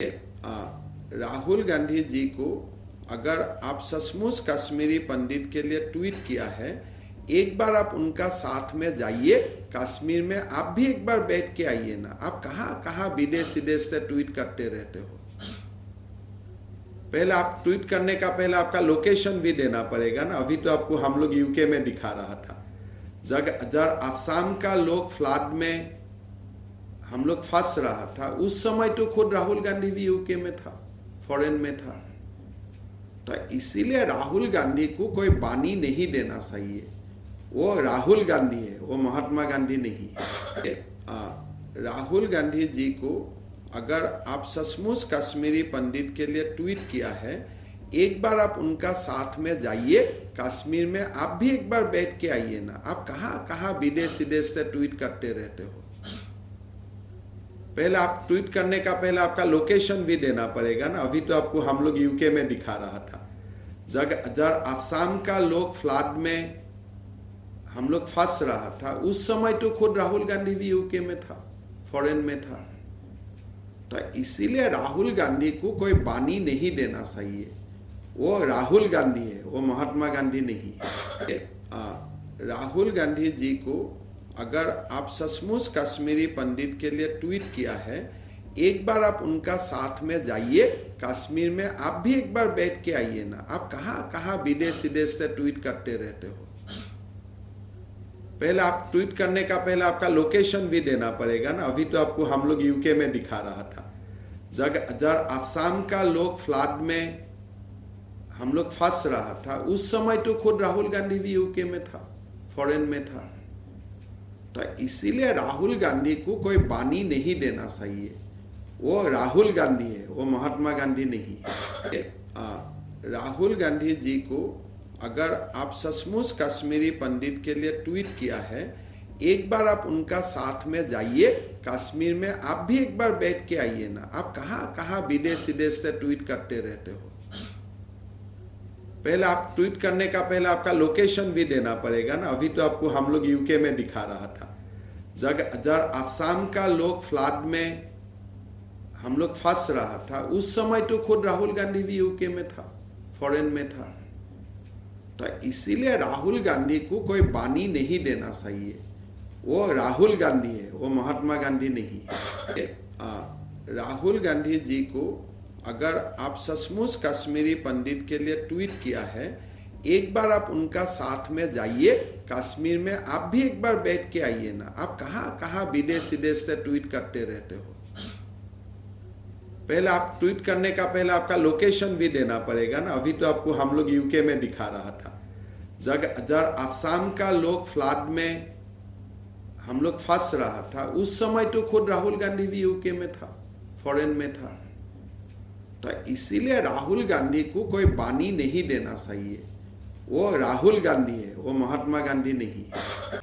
राहुल गांधी जी को अगर आप सचमुच कश्मीरी पंडित के लिए ट्वीट किया है, एक बार आप उनका साथ में जाइए कश्मीर में, आप भी एक बार बैठ के आइए ना। आप कहाँ कहाँ विदेश विदेश से ट्वीट करते रहते हो। पहले आप ट्वीट करने का पहले आपका लोकेशन भी देना पड़ेगा ना। अभी तो आपको हम लोग यूके में दिखा रहा था, जब असम का लोग फ्लड में हम लोग फंस रहा था, उस समय तो खुद राहुल गांधी भी यूके में था, फॉरेन में था। तो इसीलिए राहुल गांधी को कोई बानी नहीं देना चाहिए। वो राहुल गांधी है, वो महात्मा गांधी नहीं है। राहुल गांधी जी को अगर आप सचमुच कश्मीरी पंडित के लिए ट्वीट किया है, एक बार आप उनका साथ में जाइए कश्मीर में, आप भी एक बार बैठ के आइए ना। आप कहाँ कहाँ विदेश विदेश से ट्वीट करते रहते हो। पहले आप ट्वीट करने का पहले आपका लोकेशन भी देना पड़ेगा ना। अभी तो आपको हम लोग यूके में दिखा रहा था, जब असम का लोग फ्लड में हम लोग फंस रहा था, उस समय तो खुद राहुल गांधी भी यूके में था, फॉरेन में था। तो इसीलिए राहुल गांधी को कोई बानी नहीं देना चाहिए। वो राहुल गांधी है, वो महात्मा गांधी नहीं है। राहुल गांधी जी को अगर आप सचमुच कश्मीरी पंडित के लिए ट्वीट किया है, एक बार आप उनका साथ में जाइए कश्मीर में, आप भी एक बार बैठ के आइए ना। आप कहाँ कहाँ विदेश विदेश से ट्वीट करते रहते हो। पहले आप ट्वीट करने का पहले आपका लोकेशन भी देना पड़ेगा ना। अभी तो आपको हम लोग यूके में दिखा रहा था, जब असम का लोग फ्लड में हम लोग फंस रहा था, उस समय तो खुद राहुल गांधी भी यूके में था, फॉरेन में था। तो इसीलिए राहुल गांधी को कोई बानी नहीं देना चाहिए। वो राहुल गांधी है, वो महात्मा गांधी नहीं है। राहुल गांधी जी को अगर आप सचमुच कश्मीरी पंडित के लिए ट्वीट किया है, एक बार आप उनका साथ में जाइए कश्मीर में, आप भी एक बार बैठ के आइए ना। आप कहाँ कहाँ विदेश विदेश से ट्वीट करते रहते हो। पहले आप ट्वीट करने का पहले आपका लोकेशन भी देना पड़ेगा ना। अभी तो आपको हम लोग यूके में दिखा रहा था, जब असम का लोग फ्लड में हम लोग फंस रहा था, उस समय तो खुद राहुल गांधी भी यूके में था, फॉरेन में था। तो इसीलिए राहुल गांधी को कोई बानी नहीं देना चाहिए। वो राहुल गांधी है, वो महात्मा गांधी नहीं है। राहुल गांधी जी को अगर आप सचमुच कश्मीरी पंडित के लिए ट्वीट किया है, एक बार आप उनका साथ में जाइए कश्मीर में, आप भी एक बार बैठ के आइए ना। आप कहाँ कहाँ विदेश विदेश से ट्वीट करते रहते हो। पहले आप ट्वीट करने का पहले आपका लोकेशन भी देना पड़ेगा ना। अभी तो आपको हम लोग यूके में दिखा रहा था, जब असम का लोग फ्लड में हम लोग फंस रहा था, उस समय तो खुद राहुल गांधी भी यूके में था, फॉरेन में था। तो इसीलिए राहुल गांधी को कोई बानी नहीं देना चाहिए। वो राहुल गांधी है, वो महात्मा गांधी नहीं है।